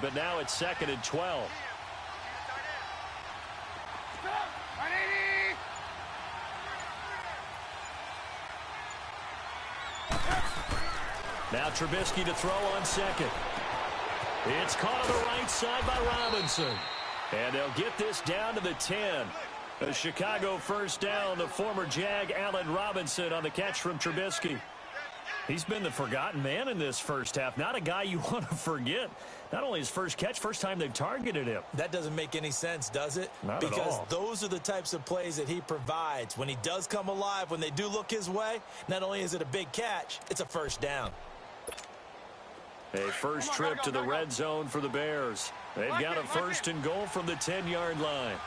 but now it's 2nd and 12. Now Trubisky to throw on second. It's caught on the right side by Robinson. And they'll get this down to the 10. A Chicago first down, the former Jag Allen Robinson on the catch from Trubisky. He's been the forgotten man in this first half. Not a guy you want to forget. Not only his first catch, first time they've targeted him. That doesn't make any sense, does it? Not at all. Because those are the types of plays that he provides. When he does come alive, when they do look his way, not only is it a big catch, it's a first down. A first trip to the red zone for the Bears. They've got a 1st and goal from the 10-yard line.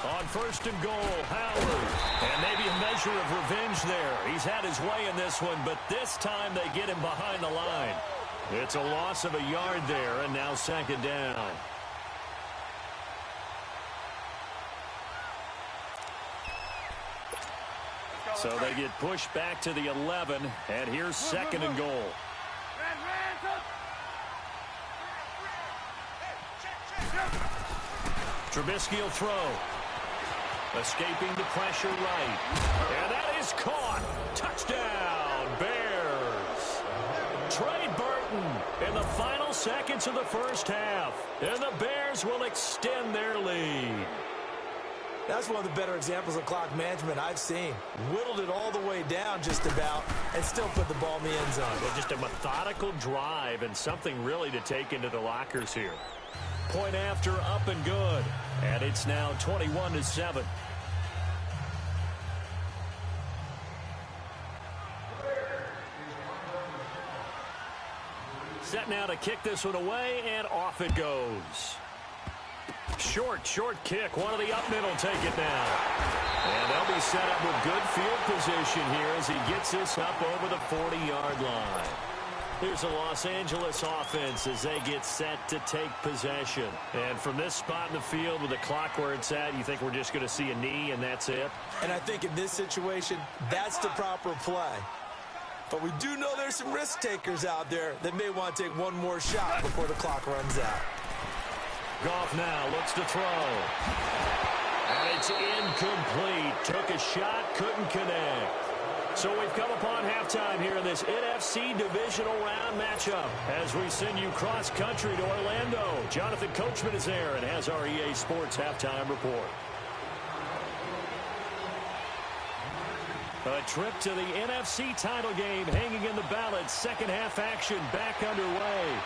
On 1st and goal, Howard. And maybe a measure of revenge there. He's had his way in this one, but this time they get him behind the line. It's a loss of a yard there, and now 2nd down. So they get pushed back to the 11, and here's 2nd and goal. Trubisky will throw. Escaping the pressure right. And that is caught. Touchdown, Bears. Trey Burton in the final seconds of the first half. And the Bears will extend their lead. That's one of the better examples of clock management I've seen. Whittled it all the way down just about and still put the ball in the end zone. Well, just a methodical drive and something really to take into the lockers here. Point after, up and good. And it's now 21-7. Set now to kick this one away, and off it goes. Short kick. One of the up middle take it now. And they'll be set up with good field position here as he gets this up over the 40-yard line. Here's a Los Angeles offense as they get set to take possession. And from this spot in the field with the clock where it's at, you think we're just going to see a knee and that's it? And I think in this situation, that's the proper play. But we do know there's some risk takers out there that may want to take one more shot before the clock runs out. Goff now looks to throw. And it's incomplete. Took a shot, couldn't connect. So we've come upon halftime here in this NFC divisional round matchup as we send you cross-country to Orlando. Jonathan Coachman is there and has our EA Sports halftime report. A trip to the NFC title game hanging in the balance. Second half action back underway.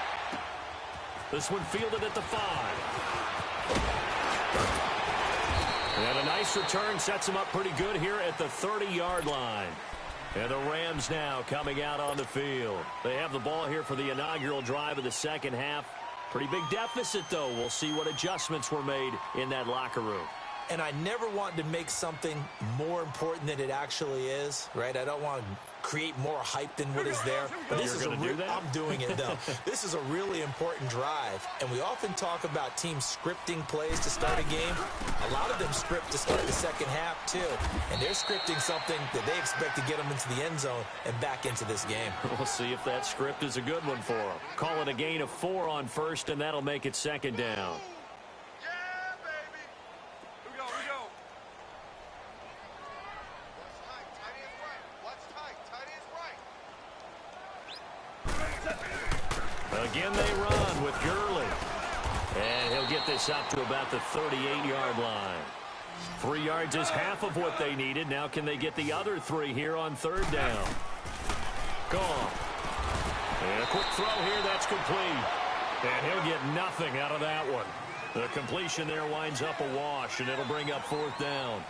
This one fielded at the 5. And a nice return sets him up pretty good here at the 30-yard line. And the Rams now coming out on the field. They have the ball here for the inaugural drive of the second half. Pretty big deficit, though. We'll see what adjustments were made in that locker room. And I never want to make something more important than it actually is, right? I don't want to create more hype than what is there. But this is I'm doing it, though. This is a really important drive. And we often talk about teams scripting plays to start a game. A lot of them script to start the second half, too. And they're scripting something that they expect to get them into the end zone and back into this game. We'll see if that script is a good one for them. Call it a gain of 4 on first, and that'll make it 2nd down. Again, they run with Gurley. And he'll get this up to about the 38-yard line. 3 yards is half of what they needed. Now can they get the other 3 here on 3rd down? Gone. And a quick throw here, that's complete. And he'll get nothing out of that one. The completion there winds up a wash, and it'll bring up 4th down.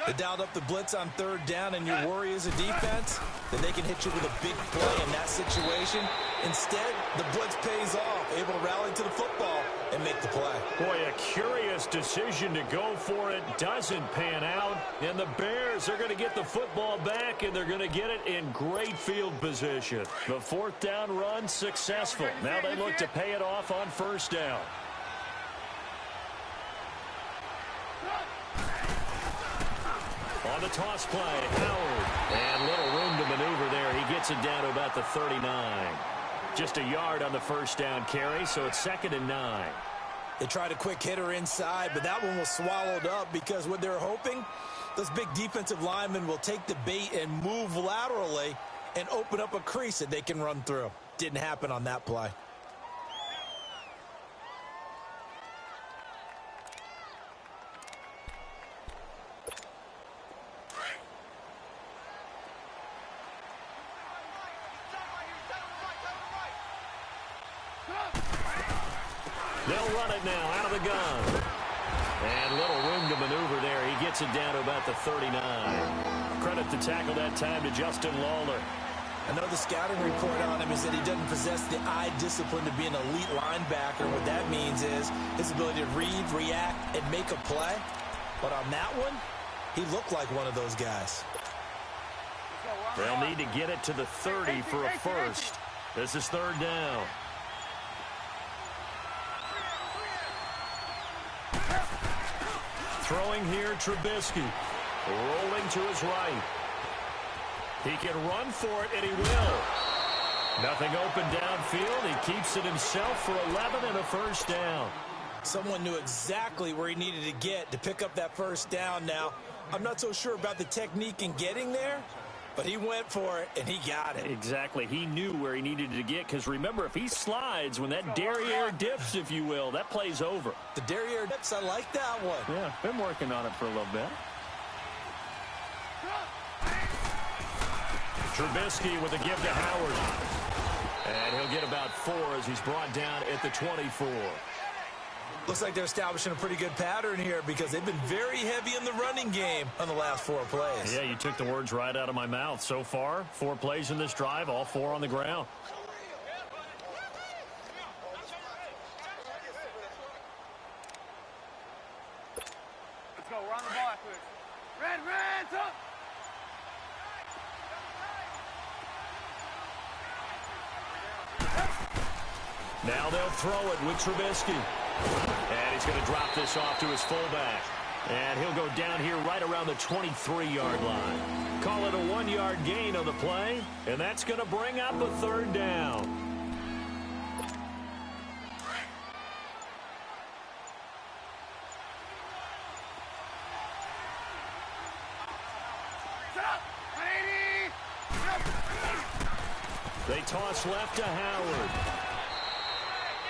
They dialed up the blitz on 3rd down, and your worry as a defense that they can hit you with a big play in that situation. Instead, the blitz pays off, able to rally to the football and make the play. Boy, a curious decision to go for it. Doesn't pan out. And the Bears are going to get the football back, and they're going to get it in great field position. The 4th down run successful. Now they look to pay it off on 1st down. On the toss play, Howard. gets it down to about the 39. Just a yard on the first down carry, so it's 2nd and 9. They tried a quick hitter inside, but that one was swallowed up because what they're hoping, those big defensive linemen will take the bait and move laterally and open up a crease that they can run through. Didn't happen on that play. They'll run it now out of the gun. And little room to maneuver there. He gets it down to about the 39. Credit to tackle that time to Justin Lawler. I know the scouting report on him is that he doesn't possess the eye discipline to be an elite linebacker. What that means is his ability to read, react, and make a play. But on that one, he looked like one of those guys. They'll need to get it to the 30 for a first. This is 3rd down. Throwing here, Trubisky. Rolling to his right. He can run for it, and he will. Nothing open downfield. He keeps it himself for 11 and a first down. Someone knew exactly where he needed to get to pick up that first down now. I'm not so sure about the technique in getting there, but he went for it, and he got it. Exactly. He knew where he needed to get, because remember, if he slides, when that derriere dips, if you will, that play's over. The derriere dips, I like that one. Yeah, been working on it for a little bit. Trubisky with a give to Howard. And he'll get about 4 as he's brought down at the 24. Looks like they're establishing a pretty good pattern here because they've been very heavy in the running game on the last 4 plays. Yeah, you took the words right out of my mouth. So far, 4 plays in this drive, all 4 on the ground. Let's go, run the ball after this. Red, up! Now they'll throw it with Trubisky. And he's going to drop this off to his fullback. And he'll go down here right around the 23-yard line. Call it a 1-yard gain on the play. And that's going to bring up a 3rd down. They toss left to Howard.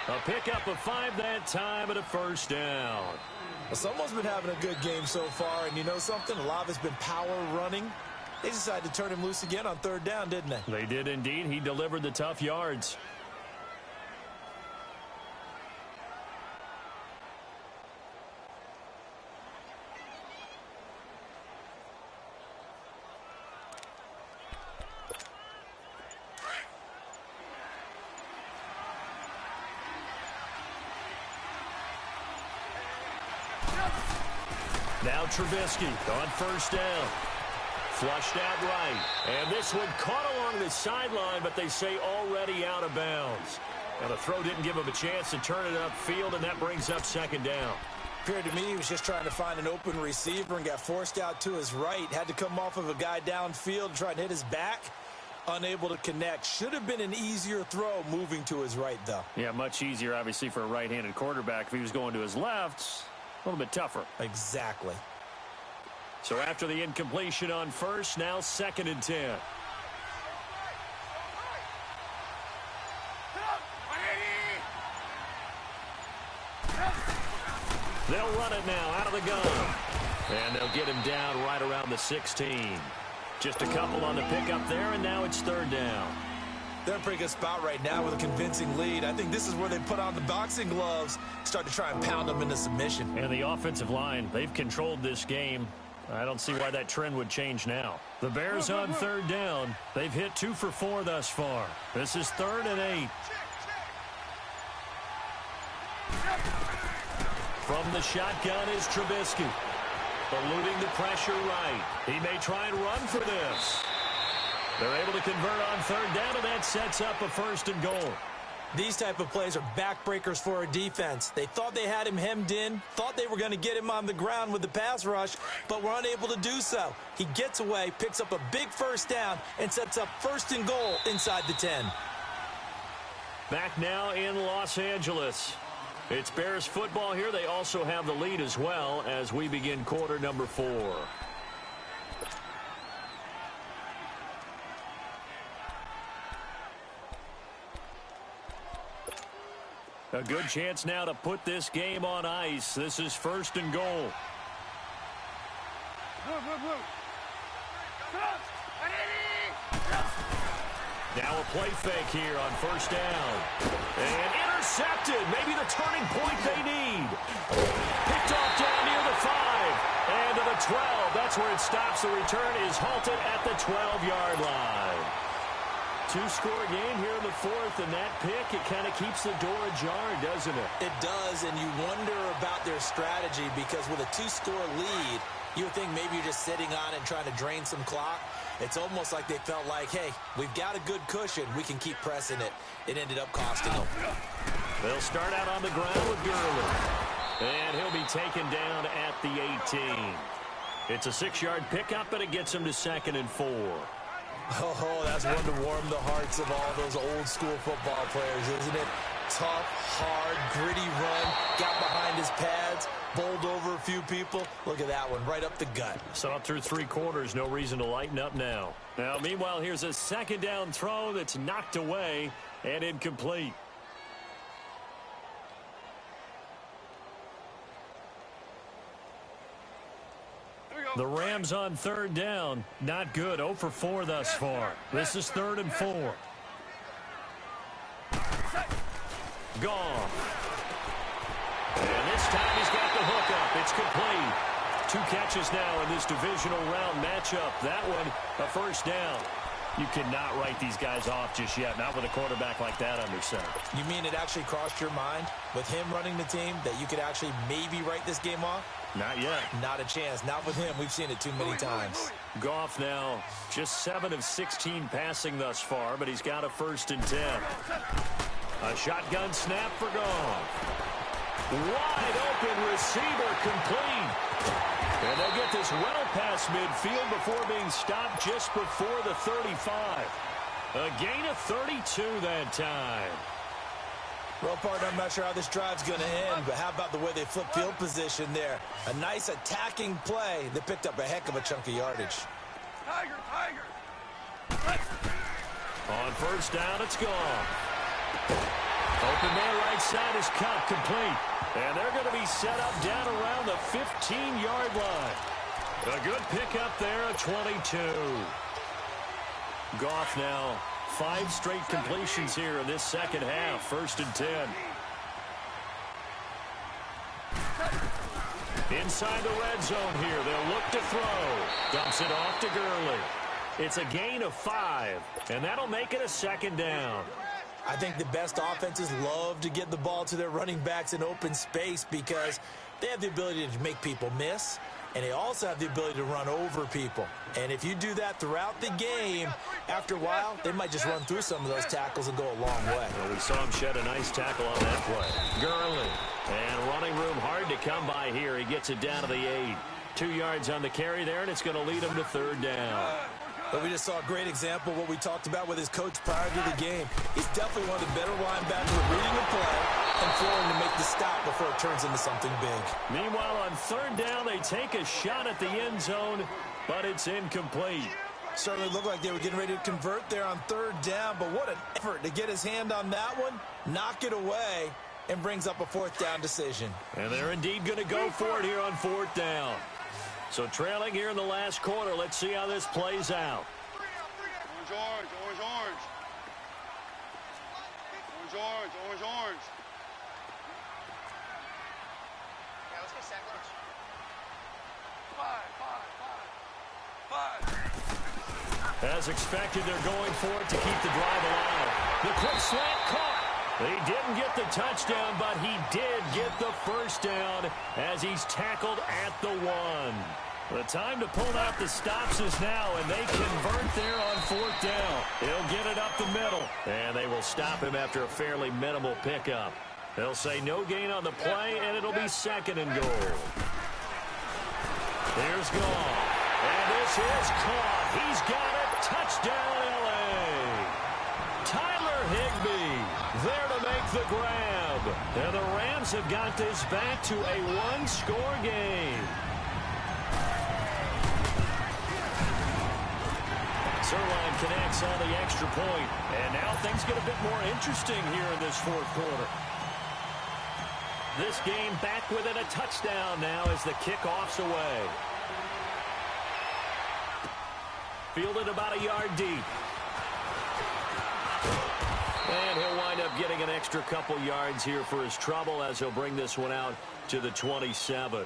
A pickup of 5 that time and a first down. Well, someone's been having a good game so far, and you know something? A lot of it's been power running. They decided to turn him loose again on 3rd down, didn't they? They did indeed. He delivered the tough yards. Now Trubisky on 1st down. Flushed out right. And this one caught along the sideline, but they say already out of bounds. Now the throw didn't give him a chance to turn it upfield, and that brings up 2nd down. Appeared to me he was just trying to find an open receiver and got forced out to his right. Had to come off of a guy downfield and try and hit his back. Unable to connect. Should have been an easier throw moving to his right, though. Yeah, much easier, obviously, for a right-handed quarterback. If he was going to his left, a little bit tougher. Exactly. So after the incompletion on 1st, now 2nd and 10. They'll run it now out of the gun. And they'll get him down right around the 16. Just a couple on the pickup there, and now it's 3rd down. They're in a pretty good spot right now with a convincing lead. I think this is where they put on the boxing gloves, start to try and pound them into submission. And the offensive line, they've controlled this game. I don't see why that trend would change now. The Bears on 3rd down. They've hit 2 for 4 thus far. This is 3rd and 8. From the shotgun is Trubisky. Eluding the pressure right. He may try and run for this. They're able to convert on 3rd down, and that sets up a 1st and goal. These type of plays are backbreakers for a defense. They thought they had him hemmed in, thought they were going to get him on the ground with the pass rush, but were unable to do so. He gets away, picks up a big first down, and sets up 1st and goal inside the 10. Back now in Los Angeles. It's Bears football here. They also have the lead as well as we begin quarter number 4. A good chance now to put this game on ice. This is 1st and goal. Now a play fake here on 1st down. And intercepted. Maybe the turning point they need. Picked off down near the 5. And to the 12. That's where it stops. The return is halted at the 12-yard line. 2-score game here in the 4th, and that pick, it kind of keeps the door ajar, doesn't it? It does, and you wonder about their strategy because with a 2-score lead, you would think maybe you're just sitting on it and trying to drain some clock. It's almost like they felt like, hey, we've got a good cushion. We can keep pressing it. It ended up costing them. They'll start out on the ground with Gurley. And he'll be taken down at the 18. It's a 6-yard pickup, and it gets him to 2nd and 4. Oh, that's one to warm the hearts of all those old-school football players, isn't it? Tough, hard, gritty run, got behind his pads, bowled over a few people. Look at that one, right up the gut. Saw it through 3 quarters, no reason to lighten up now. Now, meanwhile, here's a 2nd down throw that's knocked away and incomplete. The Rams on 3rd down. Not good. 0 for 4 thus far. This is 3rd and 4. Gone. And this time he's got the hook up. It's complete. 2 catches now in this divisional round matchup. That one, a 1st down. You cannot write these guys off just yet, not with a quarterback like that under center. You mean it actually crossed your mind with him running the team that you could actually maybe write this game off? Not yet. Not a chance. Not with him. We've seen it too many times. Goff now just 7 of 16 passing thus far, but he's got a 1st and 10. A shotgun snap for Goff. Wide open receiver complete. And they'll get this well past midfield before being stopped just before the 35. A gain of 32 that time. Well, partner, I'm not sure how this drive's going to end, but how about the way they flip field position there? A nice attacking play that picked up a heck of a chunk of yardage. Tiger, Tiger. On 1st down, it's gone. Open man right side is cut, complete. And they're going to be set up down around the 15-yard line. A good pickup there, a 22. Goff now 5 straight completions here in this 2nd half. 1st and 10. Inside the red zone here. They'll look to throw. Dumps it off to Gurley. It's a gain of 5, and that'll make it a 2nd down. I think the best offenses love to get the ball to their running backs in open space because they have the ability to make people miss, and they also have the ability to run over people. And if you do that throughout the game, after a while, they might just run through some of those tackles and go a long way. Well, we saw him shed a nice tackle on that play. Gurley, and running room hard to come by here. He gets it down to the 8. 2 yards on the carry there, and it's going to lead him to 3rd down. But we just saw a great example of what we talked about with his coach prior to the game. He's definitely one of the better linebackers with reading the play and flowing to make the stop before it turns into something big. Meanwhile, on 3rd down, they take a shot at the end zone, but it's incomplete. Certainly looked like they were getting ready to convert there on 3rd down, but what an effort to get his hand on that one, knock it away, and brings up a 4th down decision. And they're indeed going to go for it here on 4th down. So trailing here in the last quarter. Let's see how this plays out. Orange, orange, orange, orange. Orange, orange, orange, orange. Yeah, let's get sack lunch. 5. As expected, they're going for it to keep the drive alive. The quick slant caught. They didn't get the touchdown, but he did get the 1st down as he's tackled at the 1. The time to pull out the stops is now, and they convert there on fourth down. He'll get it up the middle. And they will stop him after a fairly minimal pickup. They'll say no gain on the play, and it'll be second and goal. Here's Goff. And this is caught. He's got it. Touchdown, L.A. Tyler Higbee there to make the grab. And the Rams have got this back to a one-score game. Sirline connects on the extra point. And now things get a bit more interesting here in this fourth quarter. This game back within a touchdown now as the kickoff's away. Fielded about a yard deep. And he'll wind up getting an extra couple yards here for his trouble as he'll bring this one out to the 27.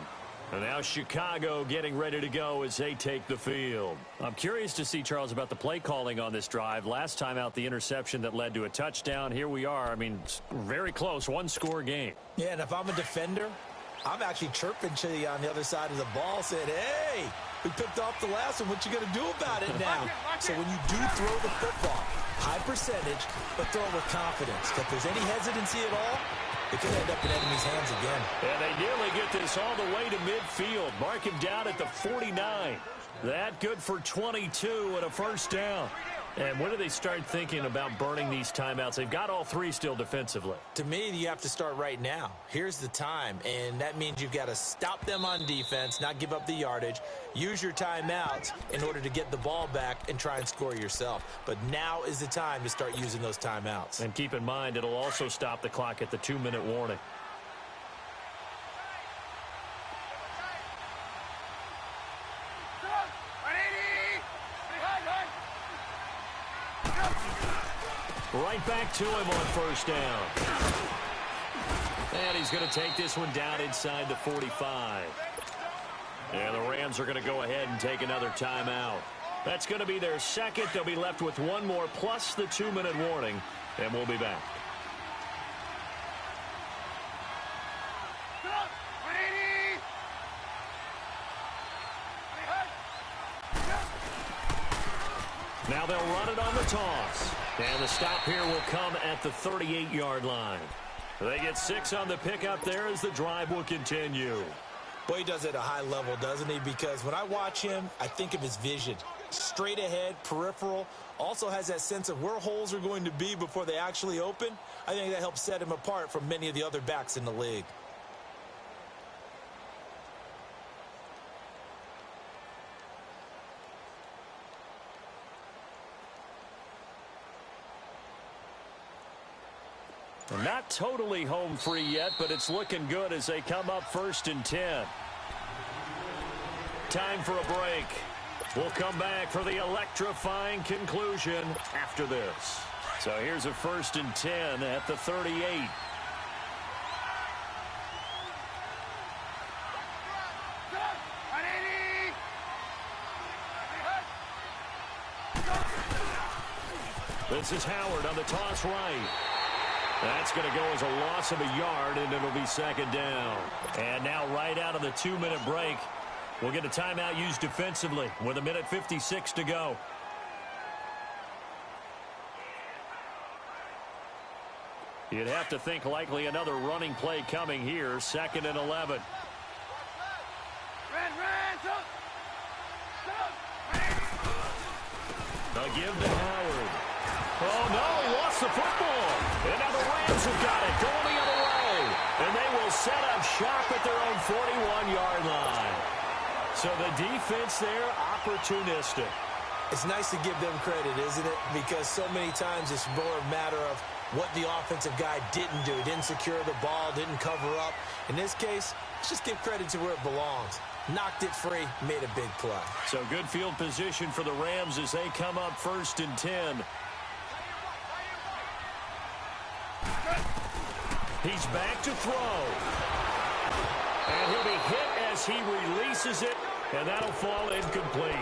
And now Chicago getting ready to go as they take the field. I'm curious to see, Charles, about the play calling on this drive. Last time out, the interception that led to a touchdown. Here we are. I mean, very close, one-score game. Yeah, and if I'm a defender, I'm actually chirping to you on the other side of the ball, saying, hey, we picked off the last one. What you going to do about it now? So when you do throw the football, high percentage, but throw it with confidence. If there's any hesitancy at all, it could end up in enemy's hands again. And they nearly get this all the way to midfield. Mark him down at the 49. That good for 22 and a first down. And when do they start thinking about burning these timeouts? They've got all three still defensively. To me, you have to start right now. Here's the time, and that means you've got to stop them on defense, not give up the yardage, use your timeouts in order to get the ball back and try and score yourself. But now is the time to start using those timeouts. And keep in mind, it'll also stop the clock at the 2-minute warning. Right back to him on first down. And he's going to take this one down inside the 45. And the Rams are going to go ahead and take another timeout. That's going to be their second. They'll be left with one more plus the 2-minute warning. And we'll be back. Now they'll run it on the toss. And the stop here will come at the 38-yard line. They get 6 on the pickup there as the drive will continue. Boy, he does it at a high level, doesn't he? Because when I watch him, I think of his vision. Straight ahead, peripheral. Also has that sense of where holes are going to be before they actually open. I think that helps set him apart from many of the other backs in the league. Not totally home free yet, but it's looking good as they come up 1st and 10. Time for a break. We'll come back for the electrifying conclusion after this. So here's a 1st and 10 at the 38. This is Howard on the toss right. That's going to go as a loss of a yard, and it'll be second down. And now right out of the 2-minute break, we'll get a timeout used defensively with 1:56 to go. You'd have to think likely another running play coming here, 2nd and 11. A give to Howard. Oh, no, lost the football. And now the Rams have got it, going the other way. And they will set up shop at their own 41-yard line. So the defense there, opportunistic. It's nice to give them credit, isn't it? Because so many times it's more a matter of what the offensive guy didn't do. Didn't secure the ball, didn't cover up. In this case, let's just give credit to where it belongs. Knocked it free, made a big play. So good field position for the Rams as they come up 1st and 10. He's back to throw. And he'll be hit as he releases it, and that'll fall incomplete.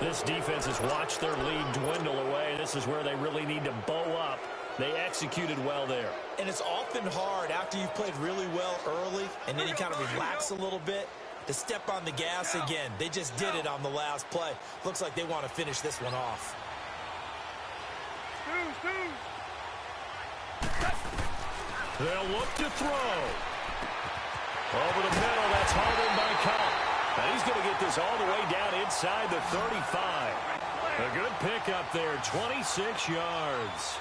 This defense has watched their lead dwindle away. This is where they really need to bow up. They executed well there. And it's often hard after you've played really well early and then you kind of relax a little bit to step on the gas again. They just did it on the last play. Looks like they want to finish this one off. They'll look to throw. Over the middle, that's hauled in by Cup. And he's going to get this all the way down inside the 35. A good pickup there, 26 yards.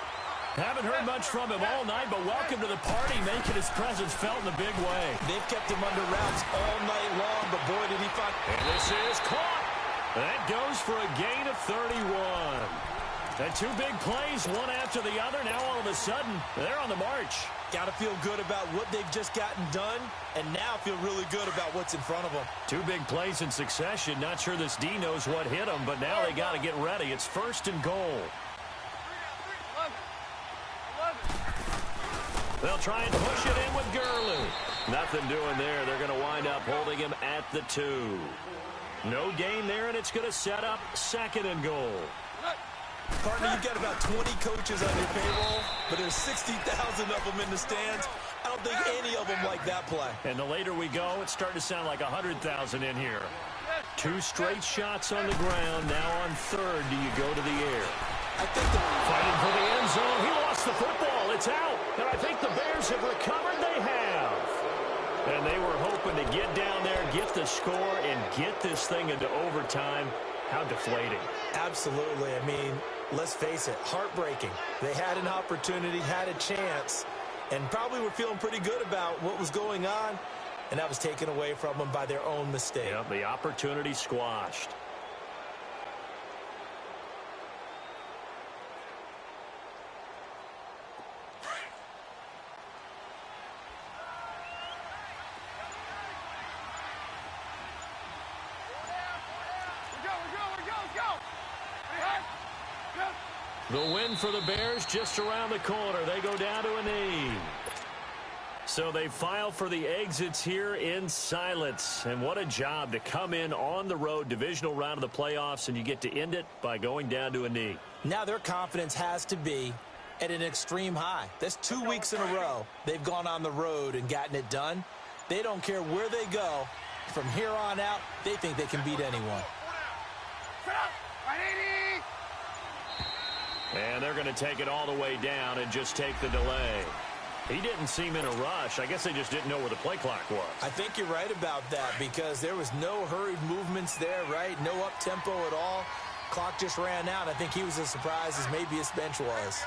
Haven't heard much from him all night, but welcome to the party, making his presence felt in a big way. They've kept him under wraps all night long, but boy, did he find... And this is caught. That goes for a gain of 31. And two big plays, one after the other. Now all of a sudden, they're on the march. Got to feel good about what they've just gotten done, and now feel really good about what's in front of them. Two big plays in succession. Not sure this D knows what hit them, but now they got to get ready. It's 1st and goal. They'll try and push it in with Gurley. Nothing doing there. They're going to wind up holding him at the 2. No gain there, and it's going to set up 2nd and goal. Partner, you've got about 20 coaches on your payroll, but there's 60,000 of them in the stands. I don't think any of them like that play. And the later we go, it's starting to sound like 100,000 in here. 2 straight shots on the ground. Now on 3rd, do you go to the air? I think fighting for the end zone. He lost the football. It's out. And I think the Bears have recovered. They have. And they were hoping to get down there, get the score, and get this thing into overtime. How deflating. Absolutely. I mean, let's face it, heartbreaking. They had an opportunity, had a chance, and probably were feeling pretty good about what was going on, and that was taken away from them by their own mistake. Yeah, the opportunity squashed. The win for the Bears just around the corner. They go down to a knee. So they file for the exits here in silence. And what a job to come in on the road, divisional round of the playoffs, and you get to end it by going down to a knee. Now their confidence has to be at an extreme high. That's 2 weeks in a row they've gone on the road and gotten it done. They don't care where they go. From here on out, they think they can beat anyone. And they're going to take it all the way down and just take the delay. He didn't seem in a rush. I guess they just didn't know where the play clock was. I think you're right about that because there was no hurried movements there, right? No up-tempo at all. Clock just ran out. I think he was as surprised as maybe his bench was.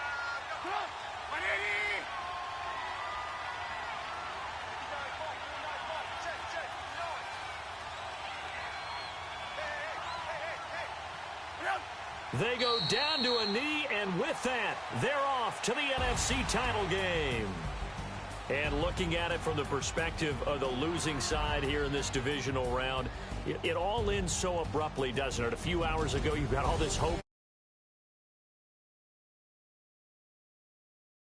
They go down to a knee, and with that, they're off to the NFC title game. And looking at it from the perspective of the losing side here in this divisional round, it all ends so abruptly, doesn't it? A few hours ago, you got all this hope.